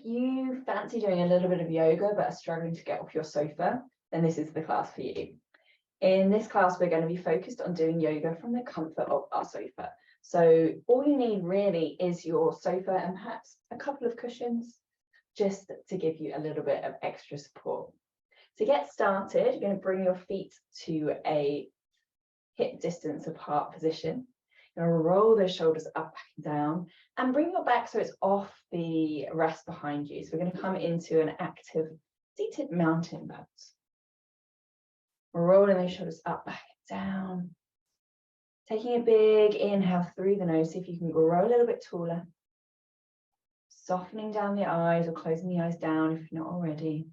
you fancy doing a little bit of yoga but are struggling to get off your sofa, then this is the class for you. In this class, we're going to be focused on doing yoga from the comfort of our sofa. So all you need really is your sofa and perhaps a couple of cushions just to give you a little bit of extra support. To get started, you're going to bring your feet to a hip distance apart position. You're going to roll those shoulders up, back and down, and bring your back so it's off the rest behind you. So we're going to come into an active seated mountain pose. We're rolling those shoulders up, back and down. Taking a big inhale through the nose. See if you can grow a little bit taller. Softening down the eyes or closing the eyes down if you're not already.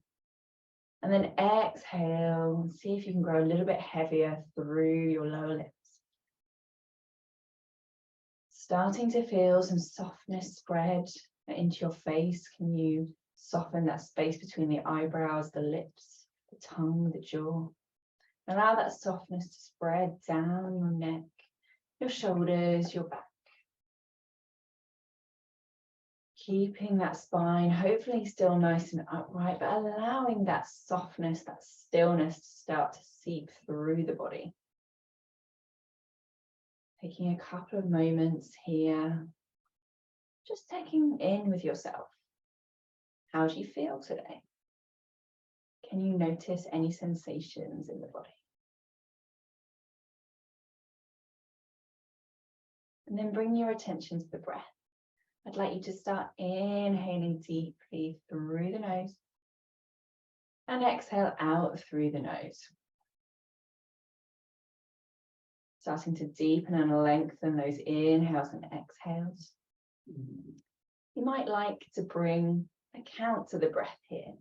And then exhale. See if you can grow a little bit heavier through your lower lips. Starting to feel some softness spread into your face. Can you soften that space between the eyebrows, the lips, the tongue, the jaw? Allow that softness to spread down your neck, your shoulders, your back. Keeping that spine hopefully still nice and upright, but allowing that softness, that stillness to start to seep through the body. Taking a couple of moments here, just checking in with yourself. How do you feel today? Can you notice any sensations in the body? And then bring your attention to the breath. I'd like you to start inhaling deeply through the nose and exhale out through the nose. Starting to deepen and lengthen those inhales and exhales. You might like to bring a count to the breath here.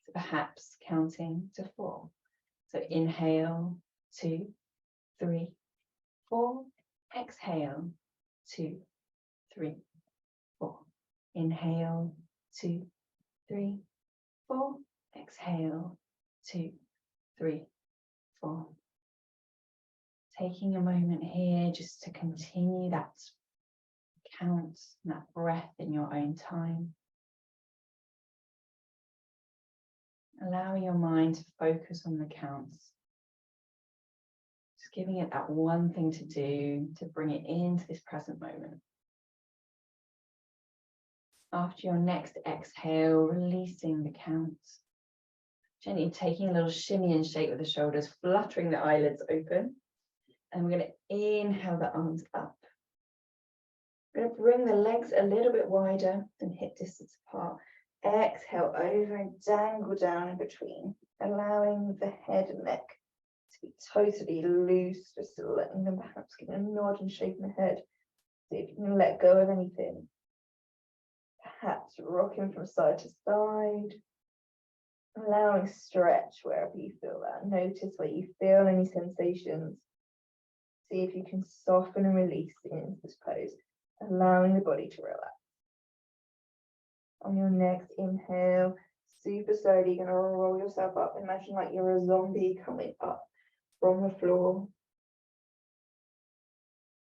So perhaps counting to 4. So inhale, 2, 3, 4. Exhale, 2, 3, 4. Inhale, 2, 3, 4. Exhale, 2, 3, 4. Taking a moment here just to continue that count and that breath in your own time. Allowing your mind to focus on the counts. Just giving it that one thing to do to bring it into this present moment. After your next exhale, releasing the counts. Gently taking a little shimmy and shake with the shoulders, fluttering the eyelids open. And we're going to inhale the arms up. We're going to bring the legs a little bit wider and hip distance apart. Exhale over and dangle down in between, allowing the head and neck to be totally loose, just letting them perhaps give a nod and shaking the head. See if you can let go of anything. Perhaps rocking from side to side, allowing stretch wherever you feel that. Notice where you feel any sensations. See if you can soften and release into this pose, allowing the body to relax. On your next inhale, super slowly, you're going to roll yourself up. Imagine like you're a zombie coming up from the floor.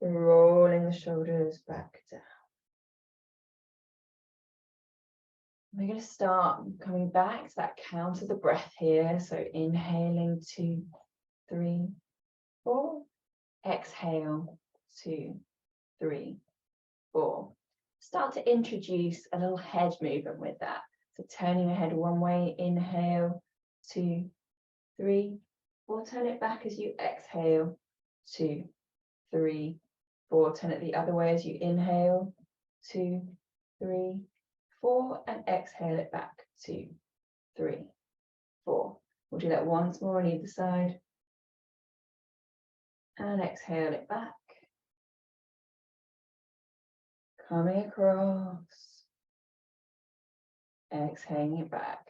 Rolling the shoulders back down. We're going to start coming back to that count of the breath here. So inhaling 2, 3, 4. Exhale 2, 3, 4. Start to introduce a little head movement with that. So turning your head one way, inhale, 2, 3, 4. Turn it back as you exhale, 2, 3, 4. Turn it the other way as you inhale, 2, 3, 4. And exhale it back, 2, 3, 4. We'll do that once more on either side. And exhale it back. Coming across. Exhaling it back.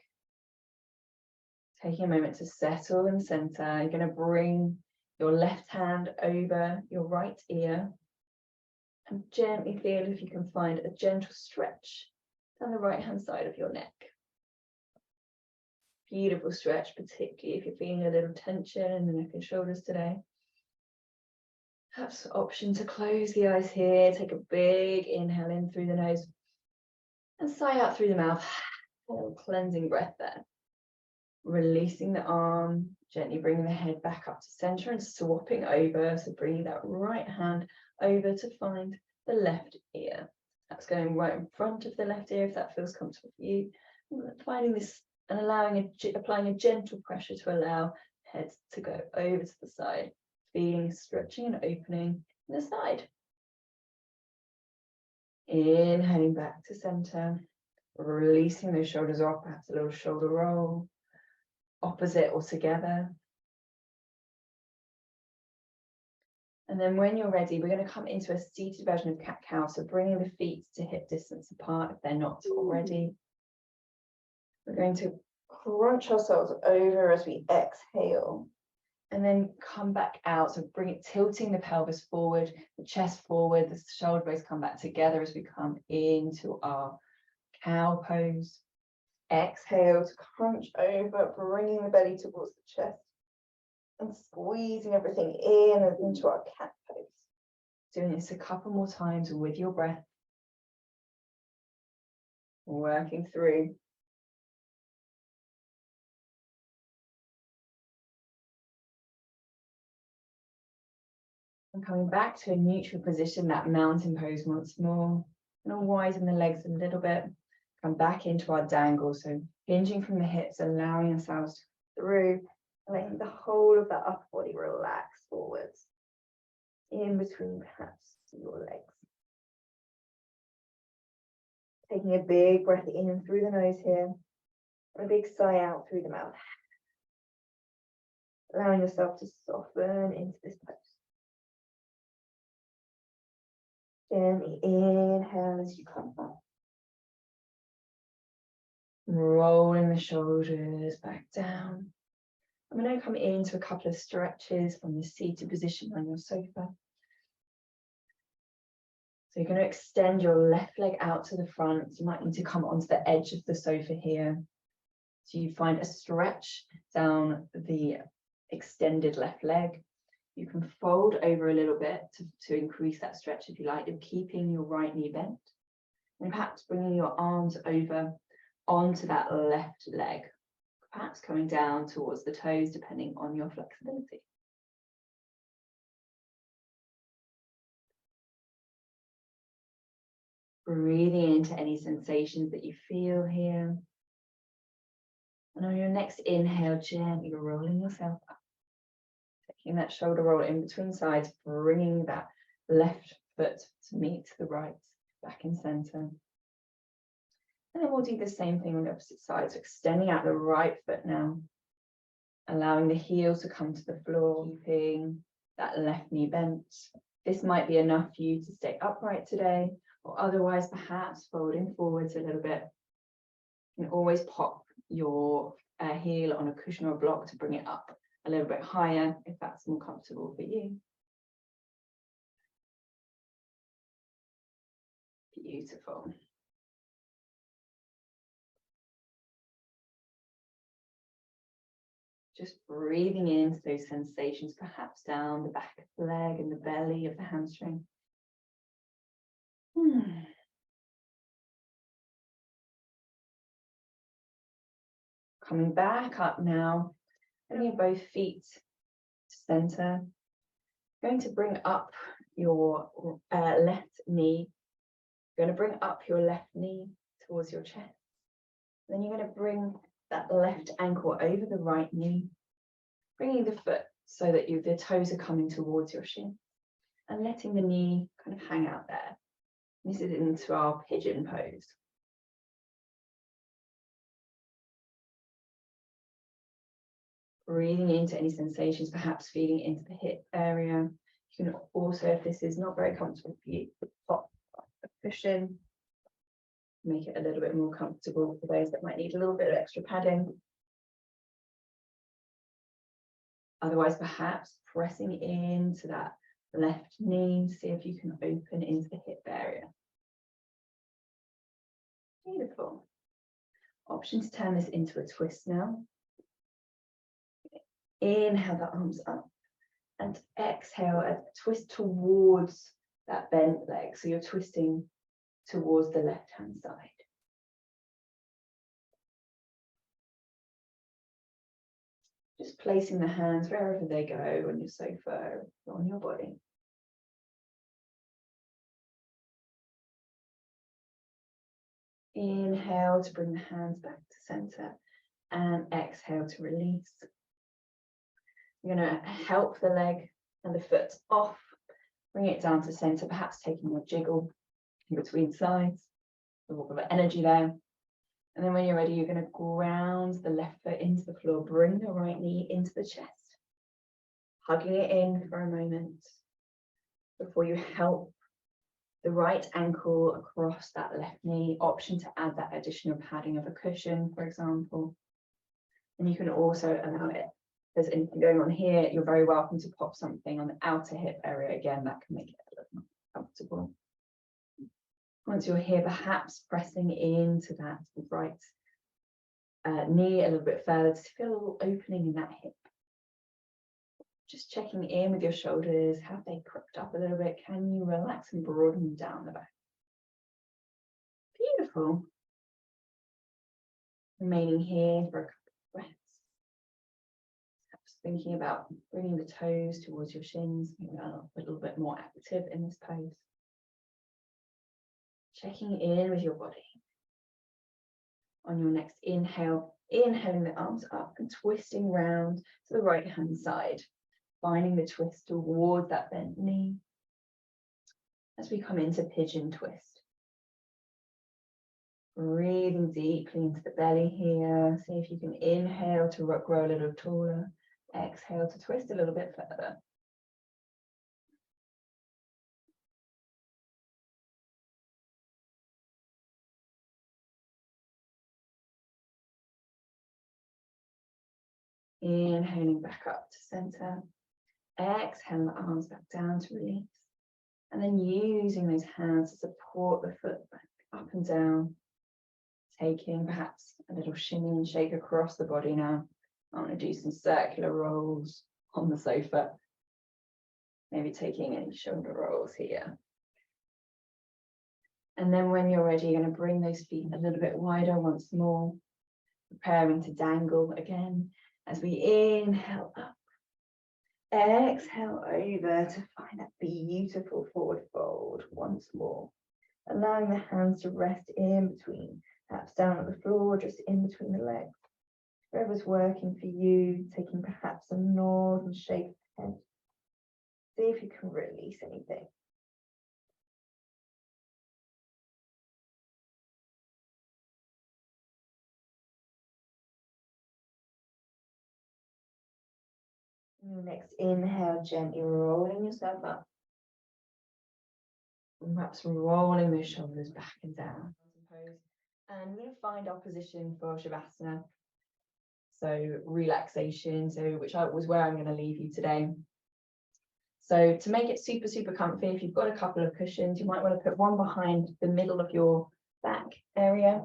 Taking a moment to settle in the center. You're going to bring your left hand over your right ear. And gently feel if you can find a gentle stretch down the right hand side of your neck. Beautiful stretch, particularly if you're feeling a little tension in the neck and shoulders today. Perhaps option to close the eyes here. Take a big inhale in through the nose. And sigh out through the mouth. A little cleansing breath there. Releasing the arm, gently bringing the head back up to center and swapping over. So bringing that right hand over to find the left ear. That's going right in front of the left ear if that feels comfortable for you. Finding this and applying a gentle pressure to allow head to go over to the side. Feeling stretching and opening in the side. Inhaling back to center. Releasing those shoulders off, perhaps a little shoulder roll. Opposite or together. And then when you're ready, we're going to come into a seated version of cat-cow. So bringing the feet to hip distance apart if they're not already. We're going to crunch ourselves over as we exhale. And then come back out. So bring it, tilting the pelvis forward, the chest forward, the shoulder blades come back together as we come into our cow pose. Exhale to crunch over, bringing the belly towards the chest and squeezing everything in and into our cat pose. Doing this a couple more times with your breath. Working through. And coming back to a neutral position, that mountain pose once more. And I'll widen the legs a little bit. Come back into our dangle. So hinging from the hips, allowing ourselves through, letting the whole of that upper body relax forwards. In between perhaps your legs. Taking a big breath in and through the nose here. And a big sigh out through the mouth. Allowing yourself to soften into this pose. Gently inhale as you come up. Rolling the shoulders back down. I'm going to come into a couple of stretches from the seated position on your sofa. So you're going to extend your left leg out to the front. You might need to come onto the edge of the sofa here. So you find a stretch down the extended left leg. You can fold over a little bit to increase that stretch if you like, of keeping your right knee bent. And perhaps bringing your arms over onto that left leg. Perhaps coming down towards the toes, depending on your flexibility. Breathing into any sensations that you feel here. And on your next inhale, gently rolling yourself up. Taking that shoulder roll in between sides, bringing that left foot to meet the right, back in center. And then we'll do the same thing on the opposite side. So extending out the right foot now, allowing the heel to come to the floor, keeping that left knee bent. This might be enough for you to stay upright today, or otherwise perhaps folding forwards a little bit. You can always pop your heel on a cushion or a block to bring it up a little bit higher if that's more comfortable for you. Beautiful. Just breathing into those sensations, perhaps down the back of the leg and the belly of the hamstring. Coming back up now, bringing both feet to center. Going to bring up your left knee. You're going to bring up your left knee towards your chest. Then you're going to bring that left ankle over the right knee, bringing the foot so that the toes are coming towards your shin and letting the knee kind of hang out there. This is into our pigeon pose. Breathing into any sensations, perhaps feeling into the hip area. You can also, if this is not very comfortable for you, pop a cushion. Make it a little bit more comfortable for those that might need a little bit of extra padding. Otherwise, perhaps pressing into that left knee, see if you can open into the hip area. Beautiful. Option to turn this into a twist now. Inhale the arms up and exhale a twist towards that bent leg. So you're twisting towards the left hand side. Just placing the hands wherever they go on your sofa, or on your body. Inhale to bring the hands back to center and exhale to release. You're going to help the leg and the foot off, bring it down to center, perhaps taking a jiggle in between sides, a little bit of energy there. And then when you're ready, you're going to ground the left foot into the floor, bring the right knee into the chest, hugging it in for a moment before you help the right ankle across that left knee. Option to add that additional padding of a cushion, for example. And you can also allow it, if there's anything going on here, you're very welcome to pop something on the outer hip area. Again, that can make it a little more comfortable. Once you're here, perhaps pressing into that right knee a little bit further to feel a little opening in that hip. Just checking in with your shoulders. Have they crooked up a little bit? Can you relax and broaden down the back? Beautiful. Remaining here for a couple of breaths. Perhaps thinking about bringing the toes towards your shins, maybe a little bit more active in this pose. Checking in with your body. On your next inhale, inhaling the arms up and twisting round to the right hand side, finding the twist towards that bent knee as we come into pigeon twist. Breathing deeply into the belly here. See if you can inhale to grow a little taller, exhale to twist a little bit further. Inhaling back up to center. Exhale the arms back down to release. And then using those hands to support the foot back up and down. Taking perhaps a little shimmy and shake across the body now. I want to do some circular rolls on the sofa. Maybe taking any shoulder rolls here. And then when you're ready, you're going to bring those feet a little bit wider once more. Preparing to dangle again as we inhale up. Exhale over to find that beautiful forward fold once more. Allowing the hands to rest in between, perhaps down at the floor, just in between the legs. Whatever's working for you, taking perhaps a nod and shake the head. See if you can release anything. Next inhale, gently rolling yourself up. And perhaps rolling those shoulders back and down. And we're going to find our position for Shavasana. So relaxation, which was where I'm going to leave you today. So to make it super, super comfy, if you've got a couple of cushions, you might want to put one behind the middle of your back area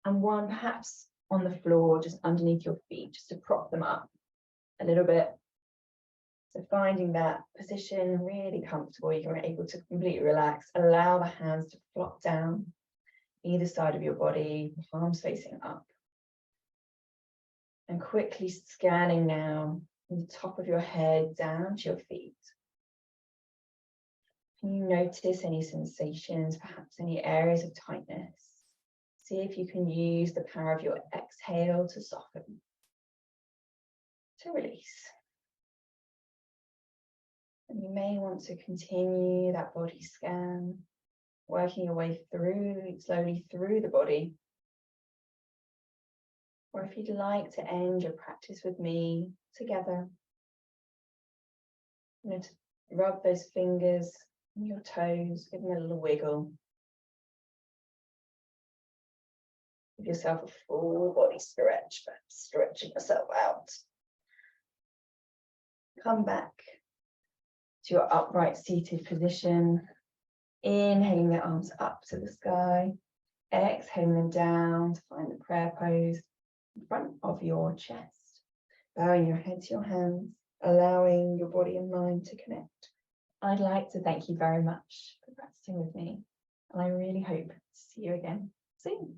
and one perhaps on the floor, just underneath your feet, just to prop them up a little bit. So finding that position really comfortable, you're able to completely relax, allow the hands to flop down either side of your body, palms facing up. And quickly scanning now from the top of your head down to your feet. Can you notice any sensations, perhaps any areas of tightness? See if you can use the power of your exhale to soften, to release. And you may want to continue that body scan, working your way slowly through the body. Or if you'd like to end your practice with me together, I'm going to rub those fingers on your toes, give them a little wiggle. Give yourself a full body stretch, stretching yourself out. Come back to your upright seated position. Inhaling the arms up to the sky. Exhaling them down to find the prayer pose in front of your chest. Bowing your head to your hands, allowing your body and mind to connect. I'd like to thank you very much for practicing with me, and I really hope to see you again soon.